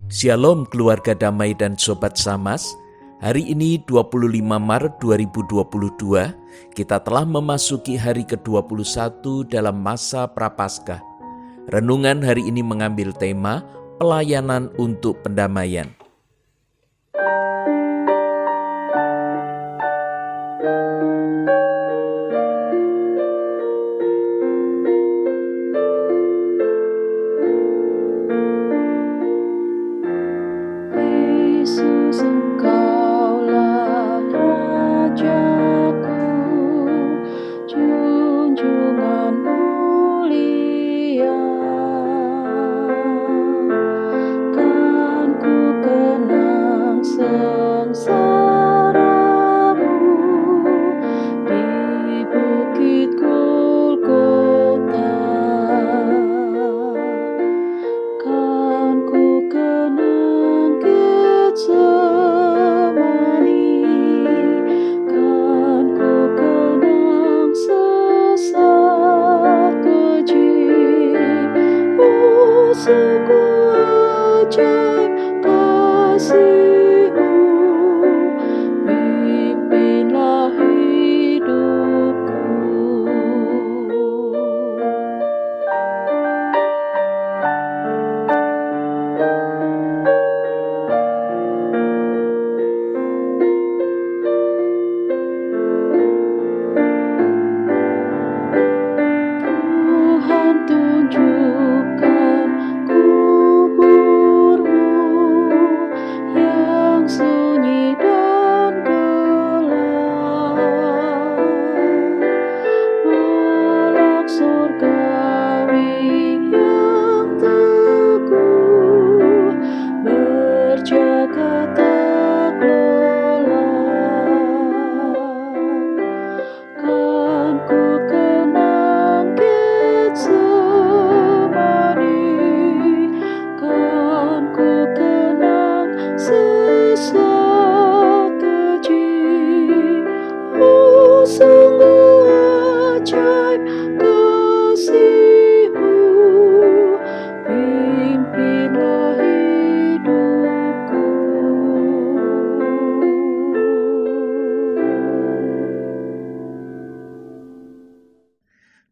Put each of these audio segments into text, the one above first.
Shalom keluarga damai dan sobat Samas. Hari ini 25 Maret 2022, kita telah memasuki hari ke-21 dalam masa Prapaskah. Renungan hari ini mengambil tema pelayanan untuk pendamaian. Yesus, Engkaulah Rajaku, junjungan mulia. Kan ku kenang sengsaramu di bukit Golgota. Kan ku kenang Getsemani, kan ku kenang sesak keji. Sungguh ajaib kasih-Mu, pimpinlah hidupku. Tuhan, tunjukkan kubur-Mu yang sunyi dan gelap. Malak surgawi yang teguh berjaga tak lelah. Kan ku kenang Getsemani, kan ku kenang sesak keji. Sungguh ajaib kasih-Mu, pimpinlah hidupku.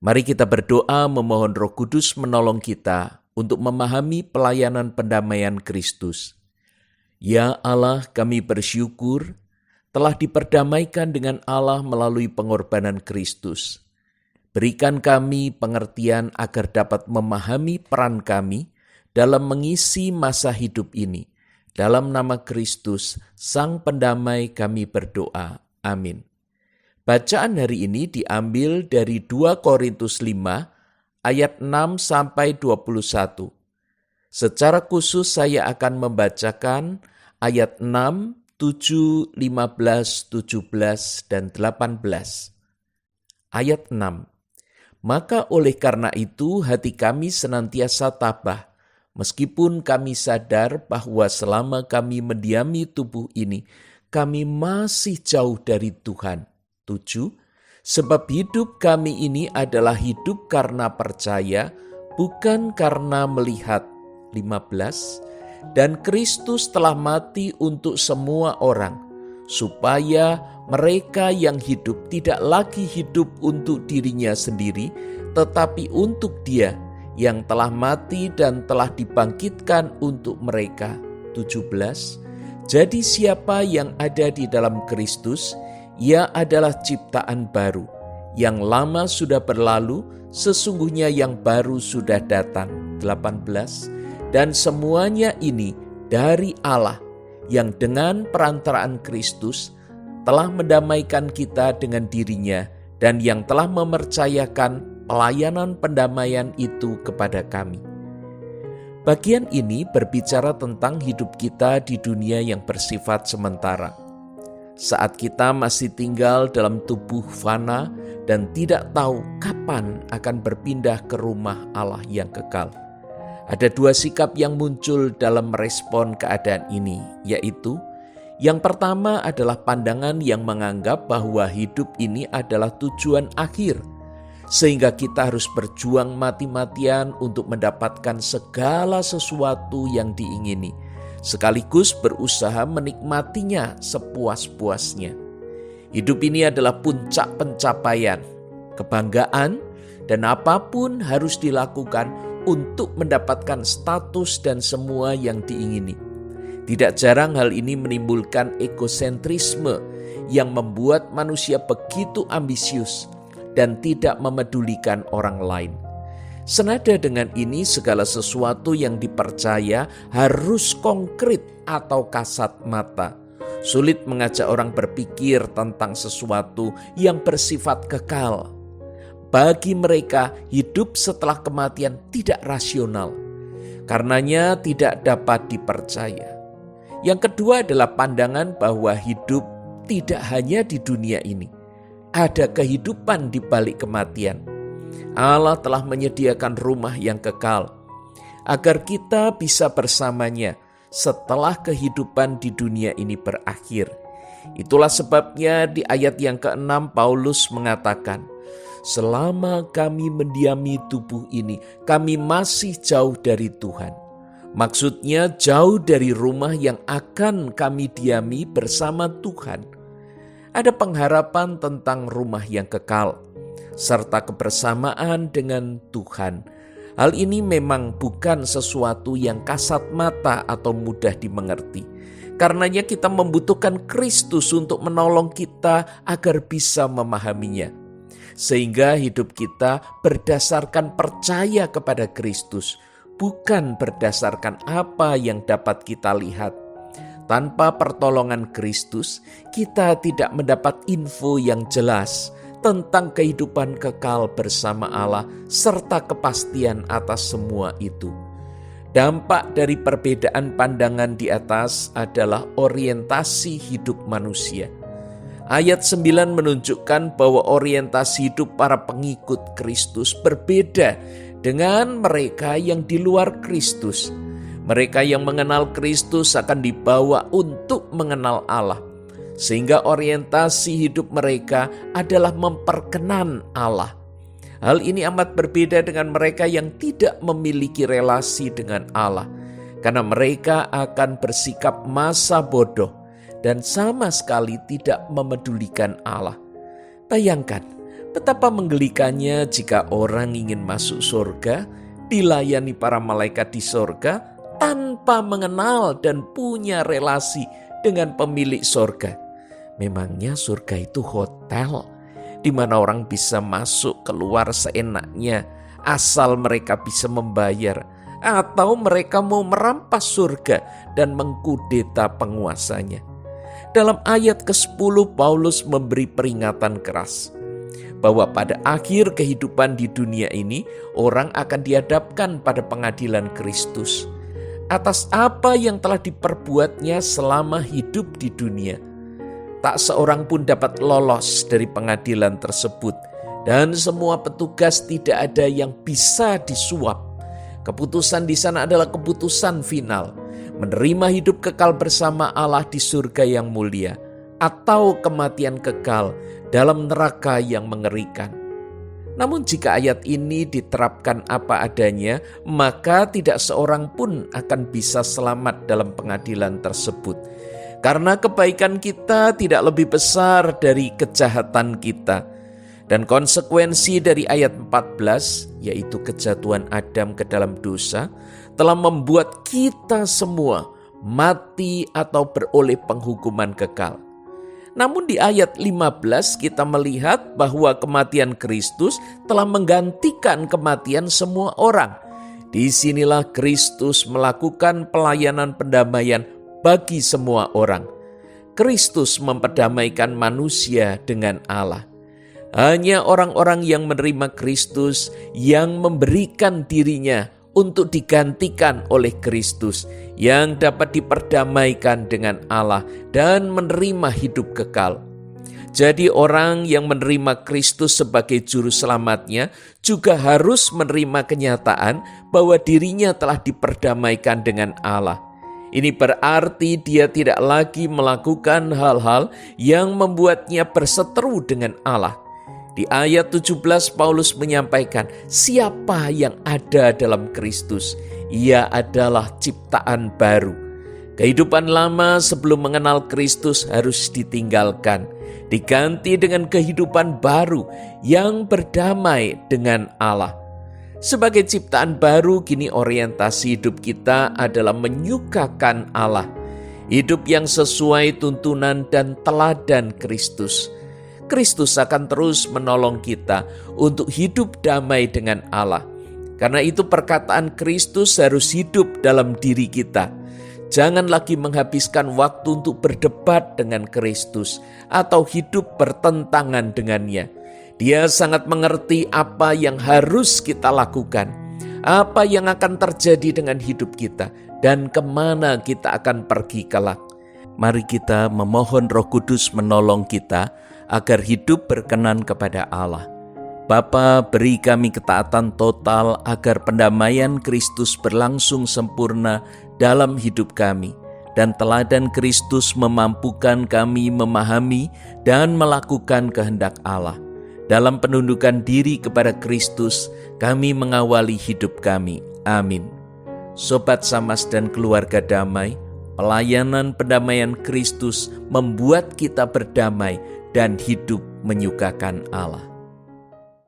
Mari kita berdoa memohon Roh Kudus menolong kita untuk memahami pelayanan pendamaian Kristus. Ya Allah, kami bersyukur telah diperdamaikan dengan Allah melalui pengorbanan Kristus. Berikan kami pengertian agar dapat memahami peran kami dalam mengisi masa hidup ini. Dalam nama Kristus, Sang Pendamai kami berdoa. Amin. Bacaan hari ini diambil dari 2 Korintus 5 ayat 6 sampai 21. Secara khusus saya akan membacakan ayat 6, 7, 15, 17, dan 18. Ayat 6. Maka oleh karena itu hati kami senantiasa tabah, meskipun kami sadar bahwa selama kami mendiami tubuh ini, kami masih jauh dari Tuhan. 7. Sebab hidup kami ini adalah hidup karena percaya, bukan karena melihat. 15. Dan Kristus telah mati untuk semua orang, supaya mereka yang hidup tidak lagi hidup untuk dirinya sendiri, tetapi untuk Dia yang telah mati dan telah dibangkitkan untuk mereka. 17. Jadi siapa yang ada di dalam Kristus, ia adalah ciptaan baru. Yang lama sudah berlalu, sesungguhnya yang baru sudah datang. 18. Dan semuanya ini dari Allah, yang dengan perantaraan Kristus telah mendamaikan kita dengan dirinya dan yang telah mempercayakan pelayanan pendamaian itu kepada kami. Bagian ini berbicara tentang hidup kita di dunia yang bersifat sementara. Saat kita masih tinggal dalam tubuh fana dan tidak tahu kapan akan berpindah ke rumah Allah yang kekal. Ada 2 sikap yang muncul dalam merespon keadaan ini, yaitu yang pertama adalah pandangan yang menganggap bahwa hidup ini adalah tujuan akhir, sehingga kita harus berjuang mati-matian untuk mendapatkan segala sesuatu yang diingini, sekaligus berusaha menikmatinya sepuas-puasnya. Hidup ini adalah puncak pencapaian, kebanggaan, dan apapun harus dilakukan untuk mendapatkan status dan semua yang diingini. Tidak jarang hal ini menimbulkan egosentrisme yang membuat manusia begitu ambisius dan tidak memedulikan orang lain. Senada dengan ini, segala sesuatu yang dipercaya harus konkret atau kasat mata. Sulit mengajak orang berpikir tentang sesuatu yang bersifat kekal. Bagi mereka, hidup setelah kematian tidak rasional, karenanya tidak dapat dipercaya. Yang kedua adalah pandangan bahwa hidup tidak hanya di dunia ini. Ada kehidupan di balik kematian. Allah telah menyediakan rumah yang kekal, agar kita bisa bersamanya setelah kehidupan di dunia ini berakhir. Itulah sebabnya di ayat yang ke-6 Paulus mengatakan, selama kami mendiami tubuh ini, kami masih jauh dari Tuhan. Maksudnya jauh dari rumah yang akan kami diami bersama Tuhan. Ada pengharapan tentang rumah yang kekal, serta kebersamaan dengan Tuhan. Hal ini memang bukan sesuatu yang kasat mata atau mudah dimengerti. Karenanya kita membutuhkan Kristus untuk menolong kita agar bisa memahaminya. Sehingga hidup kita berdasarkan percaya kepada Kristus, bukan berdasarkan apa yang dapat kita lihat. Tanpa pertolongan Kristus, kita tidak mendapat info yang jelas tentang kehidupan kekal bersama Allah serta kepastian atas semua itu. Dampak dari perbedaan pandangan di atas adalah orientasi hidup manusia. Ayat 9 menunjukkan bahwa orientasi hidup para pengikut Kristus berbeda dengan mereka yang di luar Kristus. Mereka yang mengenal Kristus akan dibawa untuk mengenal Allah, sehingga orientasi hidup mereka adalah memperkenan Allah. Hal ini amat berbeda dengan mereka yang tidak memiliki relasi dengan Allah, karena mereka akan bersikap masa bodoh dan sama sekali tidak memedulikan Allah. Bayangkan betapa menggelikannya jika orang ingin masuk surga, dilayani para malaikat di surga tanpa mengenal dan punya relasi dengan pemilik surga. Memangnya surga itu hotel di mana orang bisa masuk keluar seenaknya asal mereka bisa membayar, atau mereka mau merampas surga dan mengkudeta penguasanya? Dalam ayat ke-10 Paulus memberi peringatan keras bahwa pada akhir kehidupan di dunia ini orang akan dihadapkan pada pengadilan Kristus atas apa yang telah diperbuatnya selama hidup di dunia. Tak seorang pun dapat lolos dari pengadilan tersebut, dan semua petugas tidak ada yang bisa disuap. Keputusan di sana adalah keputusan final, menerima hidup kekal bersama Allah di surga yang mulia, atau kematian kekal dalam neraka yang mengerikan. Namun jika ayat ini diterapkan apa adanya, maka tidak seorang pun akan bisa selamat dalam pengadilan tersebut. Karena kebaikan kita tidak lebih besar dari kejahatan kita. Dan konsekuensi dari ayat 14, yaitu kejatuhan Adam ke dalam dosa, telah membuat kita semua mati atau beroleh penghukuman kekal. Namun di ayat 15 kita melihat bahwa kematian Kristus telah menggantikan kematian semua orang. Disinilah Kristus melakukan pelayanan pendamaian bagi semua orang. Kristus memperdamaikan manusia dengan Allah. Hanya orang-orang yang menerima Kristus yang memberikan dirinya untuk digantikan oleh Kristus yang dapat diperdamaikan dengan Allah dan menerima hidup kekal. Jadi orang yang menerima Kristus sebagai juru selamatnya juga harus menerima kenyataan bahwa dirinya telah diperdamaikan dengan Allah. Ini berarti dia tidak lagi melakukan hal-hal yang membuatnya berseteru dengan Allah. Di ayat 17 Paulus menyampaikan, siapa yang ada dalam Kristus, ia adalah ciptaan baru. Kehidupan lama sebelum mengenal Kristus harus ditinggalkan, diganti dengan kehidupan baru yang berdamai dengan Allah. Sebagai ciptaan baru, kini orientasi hidup kita adalah menyukakan Allah. Hidup yang sesuai tuntunan dan teladan Kristus. Kristus akan terus menolong kita untuk hidup damai dengan Allah. Karena itu perkataan Kristus harus hidup dalam diri kita. Jangan lagi menghabiskan waktu untuk berdebat dengan Kristus atau hidup bertentangan dengannya. Dia sangat mengerti apa yang harus kita lakukan, apa yang akan terjadi dengan hidup kita, dan kemana kita akan pergi kelak. Mari kita memohon Roh Kudus menolong kita agar hidup berkenan kepada Allah. Bapa, beri kami ketaatan total agar pendamaian Kristus berlangsung sempurna dalam hidup kami, dan teladan Kristus memampukan kami memahami dan melakukan kehendak Allah. Dalam penundukan diri kepada Kristus, kami mengawali hidup kami. Amin. Sobat Samas dan keluarga damai, pelayanan pendamaian Kristus membuat kita berdamai dan hidup menyukakan Allah.